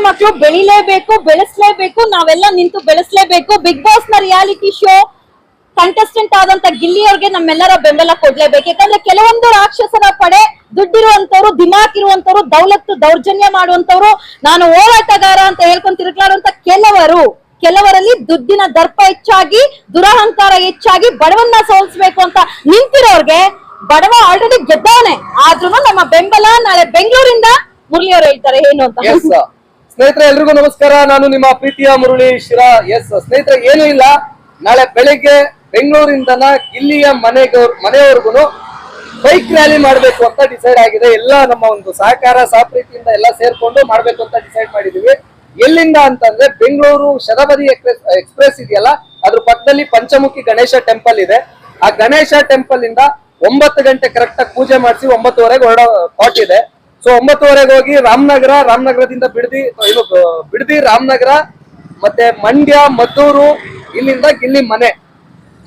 ಮಕ್ಕಳು ಬೆಳಿಲೇಬೇಕು, ಬೆಳೆಸಲೇಬೇಕು, ನಾವೆಲ್ಲ ನಿಂತು ಬೆಳೆಸಲೇಬೇಕು. ಬಿಗ್ ಬಾಸ್ ನ ರಿಯಾಲಿಟಿ ಶೋ ಕಂಟೆಸ್ಟೆಂಟ್ ಆದಂತ ಗಿಲ್ಲಿಯವ್ರಿಗೆ ನಮ್ಮೆಲ್ಲರ ಬೆಂಬಲ ಕೊಡ್ಲೇಬೇಕು. ಯಾಕಂದ್ರೆ ಕೆಲವೊಂದು ರಾಕ್ಷಸರ ಪಡೆ ದುಡ್ಡಿರುವಂತವ್ರು, ದಿಮಾಕ್ ಇರುವಂತವ್ರು, ದೌರ್ಜನ್ಯ ಮಾಡುವಂತವ್ರು, ನಾನು ಹೋರಾಟಗಾರ ಅಂತ ಹೇಳ್ಕೊಂಡ್ ತಿರುಗಾಡುವಂತ ಕೆಲವರಲ್ಲಿ ದುಡ್ಡಿನ ದರ್ಪ ಹೆಚ್ಚಾಗಿ, ದುರಹಂಕಾರ ಹೆಚ್ಚಾಗಿ ಬಡವನ್ನ ಸೋಲಿಸಬೇಕು ಅಂತ ನಿಂತಿರೋರ್ಗೆ ಬಡವ ಆಲ್ರೆಡಿ ಗೆದ್ದವನೆ. ಆದ್ರೂ ನಮ್ಮ ಬೆಂಬಲ ನಾಳೆ ಬೆಂಗಳೂರಿಂದ ಮುರಳಿಯವರು ಹೇಳ್ತಾರೆ ಏನು ಅಂತ. ಸ್ನೇಹಿತರೆ ಎಲ್ರಿಗೂ ನಮಸ್ಕಾರ, ನಾನು ನಿಮ್ಮ ಪ್ರೀತಿಯ ಮುರಳಿ ಶಿರಾ. ಸ್ನೇಹಿತರೆ ಏನು ಇಲ್ಲ, ನಾಳೆ ಬೆಳಿಗ್ಗೆ ಬೆಂಗಳೂರಿಂದನ ಗಿಲ್ಲಿಯ ಮನೆಯವರೆಗೂ ಬೈಕ್ ರ್ಯಾಲಿ ಮಾಡ್ಬೇಕು ಅಂತ ಡಿಸೈಡ್ ಆಗಿದೆ. ಎಲ್ಲ ನಮ್ಮ ಒಂದು ಸಹಕಾರ ಸಹಪ್ರೀತಿಯಿಂದ ಎಲ್ಲ ಸೇರ್ಕೊಂಡು ಮಾಡ್ಬೇಕು ಅಂತ ಡಿಸೈಡ್ ಮಾಡಿದೀವಿ. ಎಲ್ಲಿಂದ ಅಂತಂದ್ರೆ ಬೆಂಗಳೂರು ಶತಪದಿ ಎಕ್ಸ್ಪ್ರೆಸ್ ಇದೆಯಲ್ಲ, ಅದ್ರ ಪಕ್ಕದಲ್ಲಿ ಪಂಚಮುಖಿ ಗಣೇಶ ಟೆಂಪಲ್ ಇದೆ. ಆ ಗಣೇಶ ಟೆಂಪಲ್ ಇಂದ 9 ಗಂಟೆ ಕರೆಕ್ಟ್ ಆಗಿ ಪೂಜೆ ಮಾಡಿಸಿ 9:30 ಹೊರಡೋ ಸ್ಪಾಟ್ ಇದೆ. ಸೊ 9:30 ಹೋಗಿ ರಾಮನಗರದಿಂದ ಬಿಡದಿ ರಾಮನಗರ ಮತ್ತೆ ಮಂಡ್ಯ, ಮದ್ದೂರು, ಇಲ್ಲಿಂದ ಗಿಲ್ಲಿ ಮನೆ,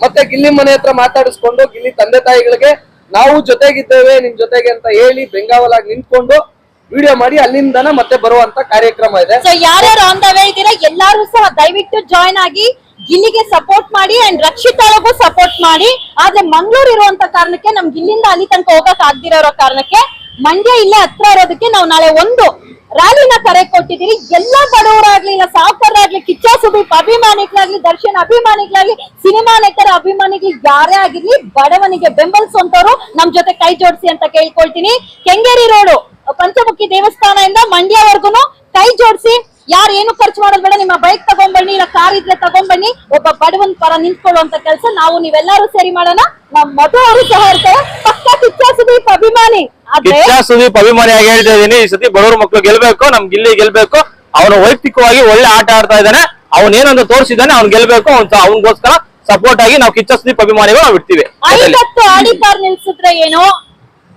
ಮತ್ತೆ ಗಿಲ್ಲಿ ಮನೆ ಹತ್ರ ಮಾತಾಡಿಸ್ಕೊಂಡು ಗಿಲ್ಲಿ ತಂದೆ ತಾಯಿಗಳಿಗೆ ನಾವು ಜೊತೆಗಿದ್ದೇವೆ ನಿಮ್ ಜೊತೆಗೆ ಅಂತ ಹೇಳಿ ಬೆಂಗಾವಲಾಗಿ ನಿಂತ್ಕೊಂಡು ವಿಡಿಯೋ ಮಾಡಿ ಅಲ್ಲಿಂದನ ಮತ್ತೆ ಬರುವಂತ ಕಾರ್ಯಕ್ರಮ ಇದೆ. ಸೊ ಯಾರ್ಯಾರು ಆನ್ ದ ವೇ ಇದ್ದೀರಾ ಎಲ್ಲಾರು ಸಹ ದಯವಿಟ್ಟು ಜಾಯ್ನ್ ಆಗಿ ಗಿಲ್ಲಿಗೆ ಸಪೋರ್ಟ್ ಮಾಡಿ ಅಂಡ್ ರಕ್ಷಿತಾಳಗೂ ಸಪೋರ್ಟ್ ಮಾಡಿ. ಆದ್ರೆ ಮಂಗಳೂರು ಇರುವಂತ ಕಾರಣಕ್ಕೆ ನಮ್ಗೆ ಇಲ್ಲಿಂದ ಅಲ್ಲಿ ತನಕ ಹೋಗಕ್ ಆಗ್ದಿರೋ ಕಾರಣಕ್ಕೆ ಮಂಡ್ಯ ಇಲ್ಲೇ ಹತ್ರ ಇರೋದಕ್ಕೆ ನಾವು ನಾಳೆ ಒಂದು ರ್ಯಾಲಿನ ಕರೆ ಕೊಟ್ಟಿದ್ದೀರಿ. ಎಲ್ಲಾ ಬಡವರಾಗ್ಲಿ, ಇಲ್ಲ ಸಾವುಕಾರರಾಗ್ಲಿ, ಕಿಚ್ಚ ಸುದೀಪ್ ಅಭಿಮಾನಿಗಳಾಗ್ಲಿ, ದರ್ಶನ್ ಅಭಿಮಾನಿಗಳಾಗ್ಲಿ, ಸಿನಿಮಾ ನಟರ ಅಭಿಮಾನಿಗಳು ಯಾರೇ ಆಗಿರ್ಲಿ, ಬಡವನಿಗೆ ಬೆಂಬಲಿಸುವಂತವ್ರು ನಮ್ ಜೊತೆ ಕೈ ಜೋಡಿಸಿ ಅಂತ ಕೇಳ್ಕೊಳ್ತೀನಿ. ಕೆಂಗೇರಿ ರೋಡು ಪಂಚಮುಖಿ ದೇವಸ್ಥಾನದಿಂದ ಮಂಡ್ಯವರ್ಗುನು ಕೈ ಜೋಡಿಸಿ. ಯಾರು ಏನು ಖರ್ಚು ಮಾಡೋದ್ ಬೇಡ, ನಿಮ್ಮ ಬೈಕ್ ತಗೊಂಡ್ಬನ್ನಿ, ಇಲ್ಲ ಕಾರ್ ಇದ್ರೆ ತಗೊಂಡ್ಬನ್ನಿ. ಒಬ್ಬ ಬಡವನ್ ಪರ ನಿಂತ್ಕೊಳ್ಳುವಂತ ಕೆಲಸ ನೀವೆಲ್ಲರೂ ಸೇರಿ ಮಾಡೋಣ. ನಮ್ ಮಧು ಅವರು ಸಹ ಇರ್ತಾರೆ, ಪಕ್ಕ ಕಿಚ್ಚ ಸುದೀಪ್ ಅಭಿಮಾನಿ. ಸುದೀಪ್ ಅಭಿಮಾನಿಯಾಗಿ ಹೇಳ್ತಾ ಇದೀನಿ, ಈ ಸತಿ ಬಡವರು ಮಕ್ಕಳು ಗೆಲ್ಬೇಕು, ನಮ್ ಗಿಲ್ಲಿ ಗೆಲ್ಬೇಕು. ಅವನು ವೈಯಕ್ತಿಕವಾಗಿ ಒಳ್ಳೆ ಆಟ ಆಡ್ತಾ ಇದ್ದಾನೆ, ಅವನೇನಂತ ತೋರಿಸಿದ್ದಾನೆ, ಅವ್ನು ಗೆಲ್ಬೇಕು. ಅವನಿಗೋಸ್ಕರ ಸಪೋರ್ಟ್ ಆಗಿ ನಾವು ಕಿಚ್ಚ ಸುದೀಪ್ ಅಭಿಮಾನಿಗಳು ನಾವು ಇಡ್ತೀವಿ. 50 ಆಡಿ ಕಾರ್ ನಿಲ್ಸಿದ್ರೆ ಏನು,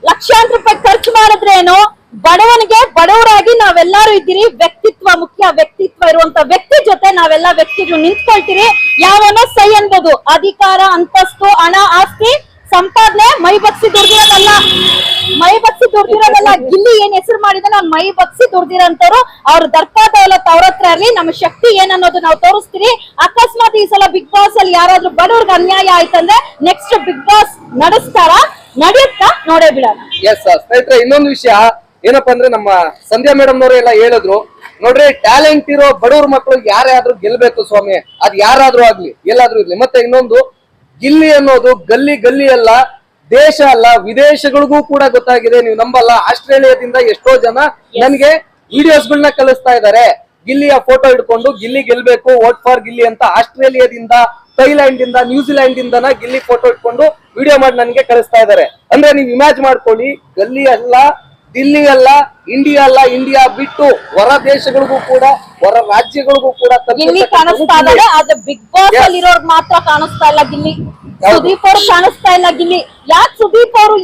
ಲಕ್ಷಾಂತರ ರೂಪಾಯಿ ಖರ್ಚು ಮಾಡಿದ್ರೆ ಏನು, ಬಡವನಿಗೆ ಬಡವರಾಗಿ ನಾವೆಲ್ಲರೂ ಇದ್ದೀರಿ. ವ್ಯಕ್ತಿತ್ವ ಮುಖ್ಯ, ವ್ಯಕ್ತಿತ್ವ ಇರುವಂತ ವ್ಯಕ್ತಿ ಜೊತೆ ನಾವೆಲ್ಲ ವ್ಯಕ್ತಿಗಳು ನಿಂತ್ಕೊಳ್ತೀರಿ. ಯಾವನೋ ಸೈ ಅನ್ಬೋದು, ಅಧಿಕಾರ, ಅಂತಸ್ತು, ಹಣ, ಆಸ್ತಿ, ಸಂಪಾದನೆ ಮೈ ಬಗ್ಸಿ ದುಡ್ದಿರೋದಲ್ಲ. ಗಿಲ್ಲಿ ಏನ್ ಹೆಸರು ಮಾಡಿದಾನೆ ಅವ್ನು ಮೈ ಬಗ್ಸಿ ದುಡ್ದಿರೋಂತವ್ರು. ಅವ್ರ ದರ್ಪ ದೌಲತ್ ಅವ್ರ ಹತ್ರ ಇರ್ಲಿ, ನಮ್ಮ ಶಕ್ತಿ ಏನನ್ನೋದು ನಾವು ತೋರಿಸ್ತೀರಿ. ಅಕಸ್ಮಾತ್ ಈ ಸಲ ಬಿಗ್ ಬಾಸ್ ಅಲ್ಲಿ ಯಾರಾದ್ರೂ ಬಡವ್ರಿಗೆ ಅನ್ಯಾಯ ಆಯ್ತಂದ್ರೆ ನೆಕ್ಸ್ಟ್ ಬಿಗ್ ಬಾಸ್ ನಡೆಯುತ್ತಾ ನೋಡೇ ಬಿಡೋಣ. ಸ್ನೇಹಿತರೆ ಇನ್ನೊಂದು ವಿಷಯ ಏನಪ್ಪಾ ಅಂದ್ರೆ, ನಮ್ಮ ಸಂಧ್ಯಾ ಮೇಡಮ್ ನವರು ಎಲ್ಲ ಹೇಳಿದ್ರು ನೋಡ್ರಿ, ಟ್ಯಾಲೆಂಟ್ ಇರೋ ಬಡವ್ರ ಮಕ್ಕಳು ಯಾರಾದ್ರೂ ಗೆಲ್ಬೇಕು ಸ್ವಾಮಿ, ಅದ್ ಯಾರಾದ್ರೂ ಆಗ್ಲಿ, ಎಲ್ಲಾದ್ರೂ ಇರ್ಲಿ. ಮತ್ತೆ ಇನ್ನೊಂದು, ಗಿಲ್ಲಿ ಅನ್ನೋದು ಗಲ್ಲಿ ಅಲ್ಲ, ದೇಶ ಅಲ್ಲ, ವಿದೇಶಗಳಿಗೂ ಕೂಡ ಗೊತ್ತಾಗಿದೆ. ನೀವು ನಂಬಲ್ಲ, ಆಸ್ಟ್ರೇಲಿಯಾದಿಂದ ಎಷ್ಟೋ ಜನ ನನ್ಗೆ ವಿಡಿಯೋಸ್ ಗಳನ್ನ ಕಳಿಸ್ತಾ ಇದಾರೆ. ಗಿಲ್ಲಿಯ ಫೋಟೋ ಇಟ್ಕೊಂಡು ಗಿಲ್ಲಿ ಗೆಲ್ಬೇಕು, ವೋಟ್ ಫಾರ್ ಗಿಲ್ಲಿ ಅಂತ ಆಸ್ಟ್ರೇಲಿಯಾದಿಂದ, ಥೈಲ್ಯಾಂಡ್ ಇಂದ, ನ್ಯೂಜಿಲ್ಯಾಂಡ್ ಇಂದನ ಗಿಲ್ಲಿ ಫೋಟೋ ಇಟ್ಕೊಂಡು ವಿಡಿಯೋ ಮಾಡಿ ನನ್ಗೆ ಕಳಿಸ್ತಾ ಇದಾರೆ. ಅಂದ್ರೆ ನೀವ್ ಇಮ್ಯಾಜ್ ಮಾಡ್ಕೊಳ್ಳಿ, ಗಲ್ಲಿ ಅಲ್ಲ, ದಿಲ್ಲಿ ಅಲ್ಲ, ಇಂಡಿಯಾ ಅಲ್ಲ, ಇಂಡಿಯಾ ಬಿಟ್ಟು ಹೊರ ದೇಶಗಳಿಗೂ ಕೂಡ, ಹೊರ ರಾಜ್ಯಗಳಿಗೂ ಕೂಡ ಗಿಲ್ಲಿ ಕಾಣಿಸ್ತಾ ಇದ್ದಾರೆ. ಆದ್ರೆ ಬಿಗ್ ಬಾಸ್ ಅಲ್ಲಿ ಇರೋರ್ಗ್ ಮಾತ್ರ ಕಾಣಿಸ್ತಾ ಇಲ್ಲ ಗಿಲ್ಲಿ. ಸುದೀಪ್ ಅವ್ರು ಕಾಣಿಸ್ತಾ ಇಲ್ಲ ಗಿಲ್ಲಿ. ಯಾಕೆ ಸುದೀಪ್ ಅವರು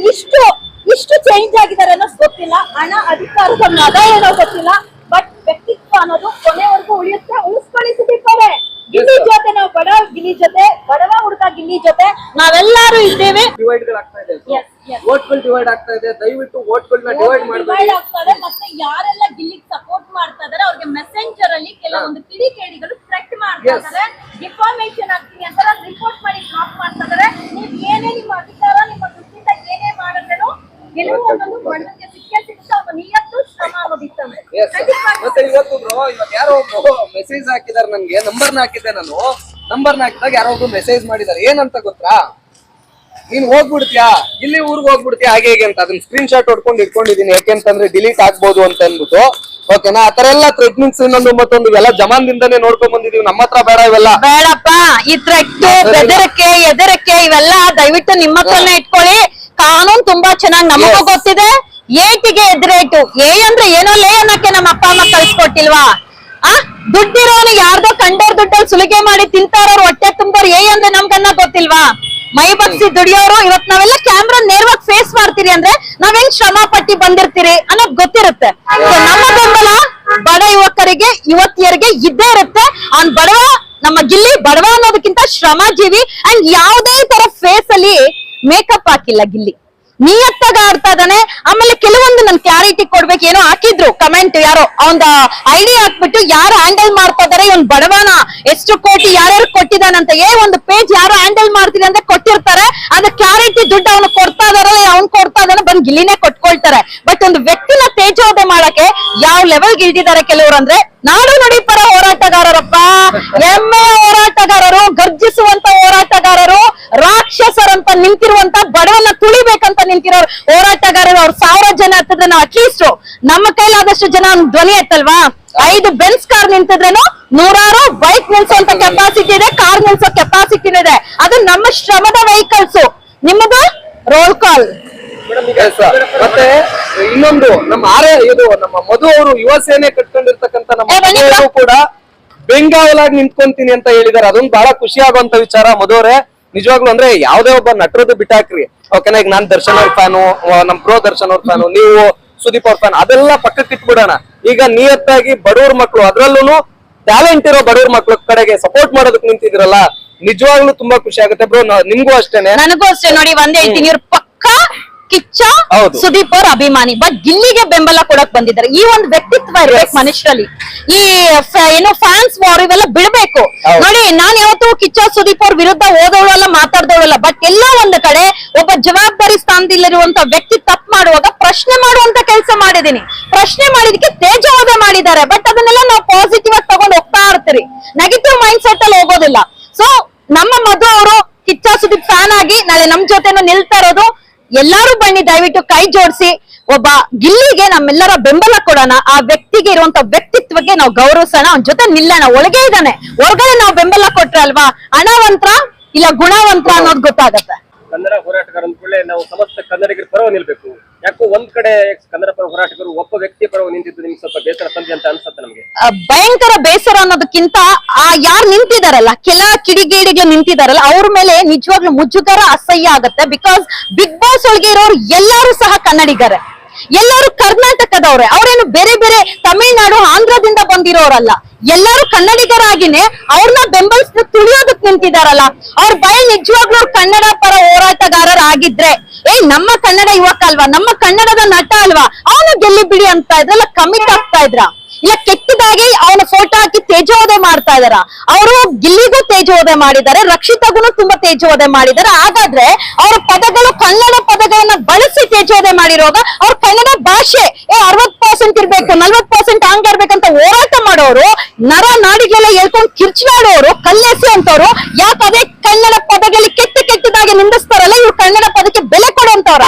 ಇಷ್ಟು ಚೇಂಜ್ ಆಗಿದ್ದಾರೆ ಅನ್ನೋದು ಗೊತ್ತಿಲ್ಲ. ಹಣ, ಅಧಿಕಾರದ ಮದ ಏನೋ ಗೊತ್ತಿಲ್ಲ. ಬಟ್ ವ್ಯಕ್ತಿತ್ವ ಅನ್ನೋದು ಕೊನೆವರೆಗೂ ಉಳಿಯುತ್ತೆ. ಉಳಿಸ್ಕೊಳ್ಳಿ ಸುದೀಪ್ ಅವರೇ. ಗಿಲ್ಲಿ ಜೊತೆ ನಾವು ಬಡವ ಹುಡುಗ ಗಿಲ್ಲಿ ಜೊತೆ ನಾವೆಲ್ಲರೂ ಇದ್ದೇವೆ. ವೋಟ್ಗಳು ಡಿವೈಡ್ ಆಗ್ತಾ ಇದೆ, ದಯವಿಟ್ಟು ವೋಟ್ಗಳನ್ನ ಡಿವೈಡ್ ಮಾಡಬೇಡಿ. ಮತ್ತೆ ಯಾರೆಲ್ಲ ಗಿಲ್ಲಿಗೆ ಸಪೋರ್ಟ್ ಮಾಡ್ತಾ ಇದಾರೆ ಅವ್ರಿಗೆ ಮೆಸೆಂಜರ್ ಅಲ್ಲಿ ಕೆಲವೊಂದು ಕಿಡಿಕೇಡಿಗಳು ಥ್ರೆಟ್ ಮಾಡ್ತಾ ಇದಾರೆ. ಡಿಫಾರ್ಮೇಷನ್ ಆಗ್ತೀನಿ ಅಂತ ರಿಪೋರ್ಟ್ ಮಾಡಿ ಬ್ಲಾಕ್ ಮಾಡ್ತಾ ಇದಾರೆ. ನೀವ್ ಏನೇ ನಿಮ್ಮ ಅಧಿಕಾರ, ನಿಮ್ಮ ದುಡ್ಡಿಂದ ಏನೇ ಮಾಡಿದ್ರೇನು ಗೆಲುವು ಅನ್ನೋದು ಬಡವನಿಗೆ ಸಿಕ್ಕೇ ಸಿಗುತ್ತೆ. ಅವ್ರ ನಿಯತ್ತು, ಶ್ರಮ ಅನ್ನೋದಿರ್ತದೆ. ಮತ್ತೆ ಇವತ್ತು ಯಾರೋ ಮೆಸೇಜ್ ಹಾಕಿದಾರೆ ನನ್ಗೆ, ನಂಬರ್ನ ಹಾಕಿದ್ದೆ ನಾನು. ನಂಬರ್ನ ಹಾಕಿದಾಗ ಯಾರೋ ಒಬ್ರು ಮೆಸೇಜ್ ಮಾಡಿದಾರೆ. ಏನಂತ ಗೊತ್ತಾ, ನೀನ್ ಹೋಗ್ಬಿಡ್ತೀಯಾ, ಇಲ್ಲಿ ಊರ್ಗ್ ಹೋಗ್ಬಿಡ್ತೀಯಾ, ಹಾಗೆ ಹೇಗೆ ಅಂತ. ಅದನ್ನ ಸ್ಕ್ರೀನ್ ಶಾಟ್ ಹೊಡ್ಕೊಂಡು ಇಟ್ಕೊಂಡಿದೀನಿ, ಯಾಕೆಂತಂದ್ರೆ ಡಿಲೀಟ್ ಆಗ್ಬೋದು ಅಂತ ಅನ್ಬಿಟ್ಟು. ಓಕೆನಾ, ಆತರ ಎಲ್ಲ ಥ್ರೆಟ್ನಿಂಗ್ಸ್ ಇನ್ನೊಂದು ಮತ್ತೊಂದು ಇವೆಲ್ಲ ಜಮಾನ್ದಿಂದಾನೇ ನೋಡ್ಕೊಂಡ್ ಬಂದಿದೀವಿ. ನಮ್ಮ ಹತ್ರ ಬೇಡ, ಇವೆಲ್ಲ ಬೇಡಪ್ಪ. ಈ ಥ್ರೆಟ್, ಬೆದರಿಕೆ, ಎದರಿಕೆ ಇವೆಲ್ಲ ದಯವಿಟ್ಟು ನಿಮ್ಮ ಹತ್ರನೇ ಇಟ್ಕೊಳ್ಳಿ. ಕಾನೂನು ತುಂಬಾ ಚೆನ್ನಾಗಿ ನಮಗೂ ಗೊತ್ತಿದೆ. ಏಟಿಗೆ ಎದುರೇಟು, ಏ ಅಂದ್ರೆ ಏನೋ ಲೇ ಅನ್ನಕ್ಕೆ ನಮ್ಮ ಅಪ್ಪ ಅಮ್ಮ ಕಳ್ಸಿಕೊಟ್ಟಿಲ್ವಾ? ದುಡ್ಡಿರೋನು ಯಾರ್ದೋ ಕಂಡೋರ್ ದುಡ್ಡಲ್ಲಿ ಸುಲಿಗೆ ಮಾಡಿ ತಿಂತಾರೋರು, ಹೊಟ್ಟೆ ತುಂಬೋರು ಏ ಅಂದ್ರೆ ನಮ್ಗನ್ನ ಗೊತ್ತಿಲ್ವಾ? ಮೈ ಬಗ್ಸಿ ದುಡಿಯೋರು. ಇವತ್ ನಾವೆಲ್ಲ ಕ್ಯಾಮ್ರಾ ನೇರವಾಗಿ ಫೇಸ್ ಮಾಡ್ತೀರಿ ಅಂದ್ರೆ ನಾವ್ ಹೆಂಗ್ ಶ್ರಮ ಪಟ್ಟಿ ಬಂದಿರ್ತೀರಿ ಅನ್ನೋದು ಗೊತ್ತಿರುತ್ತೆ. ನಮ್ಮ ಬೆಂಬಲ ಬಡ ಯುವಕರಿಗೆ, ಯುವತಿಯರಿಗೆ ಇದ್ದೇ ಇರುತ್ತೆ. ಅವ್ನ್ ಬಡವ, ನಮ್ಮ ಗಿಲ್ಲಿ ಬಡವ ಅನ್ನೋದಕ್ಕಿಂತ ಶ್ರಮಜೀವಿ. ಅಂಡ್ ಯಾವುದೇ ತರ ಫೇಸ್ ಅಲ್ಲಿ ಮೇಕಪ್ ಹಾಕಿಲ್ಲ ಗಿಲ್ಲಿ. ನಿಯತ್ತಾಗಿ ಆಡ್ತಾ ಇದ್ದಾನೆ. ಆಮೇಲೆ ಕೆಲವೊಂದು ನನ್ ಕ್ಲಾರಿಟಿ ಕೊಡ್ಬೇಕು, ಏನೋ ಹಾಕಿದ್ರು ಕಮೆಂಟ್, ಯಾರೋ ಅವನ ಐಡಿಯಾ ಹಾಕ್ಬಿಟ್ಟು ಯಾರು ಹ್ಯಾಂಡಲ್ ಮಾಡ್ತಾ ಇದಾರೆ, ಇವ್ನ್ ಬಡವನ, ಎಷ್ಟು ಕೋಟಿ ಯಾರ್ಯಾರು ಕೊಟ್ಟಿದ್ದಾನಂತ ಒಂದು ಪೇಜ್ ಯಾರು ಹ್ಯಾಂಡಲ್ ಮಾಡ್ತೀನಿ ಅಂತ ಕೊಟ್ಟಿರ್ತಾರೆ. ಅದ ಕ್ಲಾರಿಟಿ ದುಡ್ಡು ಅವನು ಕೊಡ್ತಾ ಇದಾರಲ್ಲ, ಅವ್ನು ಕೊಡ್ತಾ ಇದಾನೆ, ಬಂದ್ ಗಿಲ್ಲಿನೇ ಕೊಟ್ಕೊಳ್ತಾರೆ. ಬಟ್ ಒಂದು ವ್ಯಕ್ತಿನ ತೇಜೋದೆ ಮಾಡಕ್ಕೆ ಯಾವ ಲೆವೆಲ್ಗೆ ಇಳಿದಿದ್ದಾರೆ ಕೆಲವರು ಅಂದ್ರೆ, ನಾಡು ನುಡಿ ಪರ ಹೋರಾಟಗಾರರಪ್ಪ, ಹೆಮ್ಮೆಯ ಹೋರಾಟಗಾರರು, ಗರ್ಜಿಸುವಂತ ಹೋರಾಟಗಾರರು, ರಾಕ್ಷಸರಂತ ನಿಂತಿರುವಂತ, ಬಡವನ್ನ ತುಳಿಬೇಕಂತ ನಿಂತಿರೋರು ಹೋರಾಟಗಾರರು. ಅವ್ರು 1000 ಜನ ಹತ್ತಿದ್ರೆ ನಾವು ಅಟ್ಲೀಸ್ಟ್ ನಮ್ಮ ಕೈಲಾದಷ್ಟು ಜನ ಧ್ವನಿ ಎತ್ತಲ್ವಾ? 5 ಬೆನ್ಸ್ ಕಾರ್ ನಿಂತಿದ್ರೇನು 100 ಬೈಕ್ ನಿಲ್ಸುವಂತ ಕೆಪಾಸಿಟಿ ಇದೆ, ಕಾರ್ ನಿಲ್ಸೋ ಕೆಪಾಸಿಟಿ ಇದೆ. ಅದು ನಮ್ಮ ಶ್ರಮದ ವೆಹಿಕಲ್ಸ್. ನಿಮ್ಮದು ರೋಲ್ ಕಾಲ್. ಮತ್ತೆ ಇನ್ನೊಂದು ನಮ್ಮ ನಮ್ಮ ಮಧು ಅವರು ಯುವ ಸೇನೆ ಕಟ್ಕೊಂಡಿರ್ತಕ್ಕಂಥ ನಮ್ಮ ಮಧು ಕೂಡ ಬೆಂಗಾವಲಾಗಿ ನಿಂತ್ಕೊಂತೀನಿ ಅಂತ ಹೇಳಿದಾರೆ. ಅದೊಂದು ಬಹಳ ಖುಷಿ ಆಗುವಂತ ವಿಚಾರ. ಮಧು ಅವರೇ, ನಿಜವಾಗ್ಲು ಅಂದ್ರೆ ಯಾವ್ದೇ ಒಬ್ಬ ನಟರದ್ದು ಬಿಟ್ಟಾಕ್ರಿ, ಓಕೆನಾ? ಈಗ ನಾನ್ ದರ್ಶನ್ ಅವ್ರ ಫ್ಯಾನು, ನಮ್ ಪ್ರೋ ದರ್ಶನ್ ಅವ್ರ ಫ್ಯಾನು, ನೀವು ಸುದೀಪ್ ಅವ್ರ ಫ್ಯಾನ್, ಅದೆಲ್ಲ ಪಕ್ಕಕ್ಕೆ ಇಟ್ಬಿಡೋಣ. ಈಗ ನಿಯತ್ತಾಗಿ ಬಡವ್ರ ಮಕ್ಳು, ಅದ್ರಲ್ಲೂ ಟ್ಯಾಲೆಂಟ್ ಇರೋ ಬಡವ್ರ ಮಕ್ಳ ಕಡೆಗೆ ಸಪೋರ್ಟ್ ಮಾಡೋದಕ್ಕೆ ನಿಂತಿದ್ರಲ್ಲ, ನಿಜವಾಗ್ಲೂ ತುಂಬಾ ಖುಷಿ ಆಗುತ್ತೆ ಬ್ರೋ. ನಿಮ್ಗೂ ಅಷ್ಟೇನೆ, ನನಗೂ ಅಷ್ಟೇ. ನೋಡಿ, ಒಂದೇ ಹೇಳ್ತೀನಿ, ಇವ್ರು ಪಕ್ಕಾ ಕಿಚ್ಚ ಸುದೀಪ್ ಅವ್ರ ಅಭಿಮಾನಿ, ಬಟ್ ಗಿಲ್ಲಿಗೆ ಬೆಂಬಲ ಕೊಡಕ್ ಬಂದಿದ್ದಾರೆ. ಈ ಒಂದು ವ್ಯಕ್ತಿತ್ವ ಇರ್ಬೇಕು ಮನುಷ್ಯರಲ್ಲಿ. ಈ ಏನು ಫ್ಯಾನ್ಸ್ ವಾರ್ ಇವೆಲ್ಲ ಬಿಡ್ಬೇಕು. ನೋಡಿ, ನಾನ್ ಯಾವತ್ತೂ ಕಿಚ್ಚ ಸುದೀಪ್ ಅವ್ರ ವಿರುದ್ಧ ಓದೋಳಲ್ಲ, ಮಾತಾಡ್ದವಳಲ್ಲ. ಬಟ್ ಎಲ್ಲ ಒಂದು ಕಡೆ ಒಬ್ಬ ಜವಾಬ್ದಾರಿ ಸ್ಥಾನದಲ್ಲಿರುವಂತ ವ್ಯಕ್ತಿ ತಪ್ಪು ಮಾಡುವಾಗ ಪ್ರಶ್ನೆ ಮಾಡುವಂತ ಕೆಲಸ ಮಾಡಿದೀನಿ. ಪ್ರಶ್ನೆ ಮಾಡಿದಕ್ಕೆ ತೇಜೋವಧೆ ಮಾಡಿದ್ದಾರೆ. ಬಟ್ ಅದನ್ನೆಲ್ಲ ನಾವು ಪಾಸಿಟಿವ್ ಆಗಿ ತಗೊಂಡು ಹೋಗ್ತಾ ಇರ್ತೀರಿ, ನೆಗೆಟಿವ್ ಮೈಂಡ್ ಸೆಟ್ ಅಲ್ಲಿ ಹೋಗೋದಿಲ್ಲ. ಸೊ ನಮ್ಮ ಮಧು ಅವರು ಕಿಚ್ಚ ಸುದೀಪ್ ಫ್ಯಾನ್ ಆಗಿ ನಾಳೆ ನಮ್ ಜೊತೆನೂ ನಿಲ್ತಾ ಇರೋದು. ಎಲ್ಲಾರು ಬನ್ನಿ, ದಯವಿಟ್ಟು ಕೈ ಜೋಡಿಸಿ ಒಬ್ಬ ಗಿಲ್ಲಿಗೆ ನಮ್ಮೆಲ್ಲರ ಬೆಂಬಲ ಕೊಡೋಣ. ಆ ವ್ಯಕ್ತಿಗೆ ಇರುವಂತ ವ್ಯಕ್ತಿತ್ವಕ್ಕೆ ನಾವು ಗೌರವಿಸೋಣ, ಅವನ ಜೊತೆ ನಿಲ್ಲೋಣ. ಒಳಗೆ ಇದ್ದಾನೆ, ಹೊರಗಡೆ ನಾವು ಬೆಂಬಲ ಕೊಟ್ರೆ ಅಲ್ವಾ ಹಣವಂತರ ಇಲ್ಲ ಗುಣವಂತರ ಅನ್ನೋದು ಗೊತ್ತಾಗತ್ತೆ. ಕನ್ನಡ ಹೋರಾಟಗಾರ ಅಂದ್ಕೊಳ್ಳೆ ನಾವು ಸಮಸ್ತ ಕನ್ನಡಿಗರ ಪರವಾಗಿ ನಿಲ್ಬೇಕು. ಯಾಕೋ ಒಂದ್ ಕಡೆ ಕನ್ನಡ ಪರ ಹೋರಾಟಗಾರರು ಒಬ್ಬ ವ್ಯಕ್ತಿ ಪರವಾಗಿ ನಿಂತಿದ್ದು ನಿಮ್ಗೆ ಸ್ವಲ್ಪ ಬೇಸರ ತಂದೆ ಅಂತ ಅನ್ಸುತ್ತೆ ನಮ್ಗೆ. ಭಯಂಕರ ಬೇಸರ ಅನ್ನೋದಕ್ಕಿಂತ ಯಾರು ನಿಂತಿದಾರಲ್ಲ, ಕೆಲ ಕಿಡಿಗೇಡಿಗೆ ನಿಂತಿದಾರಲ್ಲ, ಅವ್ರ ಮೇಲೆ ನಿಜವಾಗ್ಲೂ ಮುಜುಗರ, ಅಸಹ್ಯ ಆಗತ್ತೆ. ಬಿಕಾಸ್ ಬಿಗ್ ಬಾಸ್ ಒಳಗೆ ಇರೋರು ಎಲ್ಲರೂ ಸಹ ಕನ್ನಡಿಗರೇ, ಎಲ್ಲರೂ ಕರ್ನಾಟಕದವ್ರೆ. ಅವ್ರೇನು ಬೇರೆ ಬೇರೆ ತಮಿಳ್ನಾಡು, ಆಂಧ್ರದಿಂದ ಬಂದಿರೋರಲ್ಲ. ಎಲ್ಲರೂ ಕನ್ನಡಿಗರಾಗಿನೇ ಅವ್ರನ್ನ ಬೆಂಬಲಿಸಿ ತುಳಿಯೋದಕ್ ನಿಂತಿದಾರಲ್ಲ. ಅವ್ರ ಭಯ ನಿಜವಾಗ್ಲೂ ಕನ್ನಡ ಪರ ಹೋರಾಟಗಾರರಾಗಿದ್ರೆ, ನಮ್ಮ ಕನ್ನಡ ಯುವಕ ಅಲ್ವಾ, ನಮ್ಮ ಕನ್ನಡದ ನಟ ಅಲ್ವಾ, ಅವನು ಗೆಲ್ಲಿ ಬಿಡಿ ಅಂತ ಇದ್ರಲ್ಲ, ಕಮಿಟ್ ಆಗ್ತಾ ಇದ್ರ. ಇಲ್ಲ ಕೆಟ್ಟದಾಗಿ ಅವನ ಫೋಟೋ ಹಾಕಿ ತೇಜೋವಧೆ ಮಾಡ್ತಾ ಇದಾರ. ಅವರು ಗಿಲ್ಲಿಗೂ ತೇಜೋವಧೆ ಮಾಡಿದ್ದಾರೆ, ರಕ್ಷಿತಗೂ ತುಂಬಾ ತೇಜೋವಧೆ ಮಾಡಿದ್ದಾರೆ. ಹಾಗಾದ್ರೆ ಅವ್ರ ಪದಗಳು ಕನ್ನಡ ಪದಗಳನ್ನ ಬಳಸಿ ತೇಜೋವಧೆ ಮಾಡಿರುವಾಗ ಅವ್ರ ಕನ್ನಡ ಭಾಷೆ 60% ಇರ್ಬೇಕು, 40% ಹಂಗ ಇರ್ಬೇಕಂತ ಹೋರಾಟ ಮಾಡೋರು, ನರ ನಾಡಿಗೆಲ್ಲ ಹೇಳ್ಕೊಂಡು ಕಿರ್ಚಾಡೋರು, ಕಲ್ಲೆಸಿ ಅಂತವ್ರು ಯಾಕೆ ಅದೇ ಕನ್ನಡ ಪದಗಳಿಗೆ ಕೆಟ್ಟದಾಗಿ ನಿಂದಿಸ್ತಾರಲ್ಲ, ಇವ್ರು ಕನ್ನಡ ಪದಕ್ಕೆ ಬೆಲೆ ಕೊಡುವಂತವ್ರ.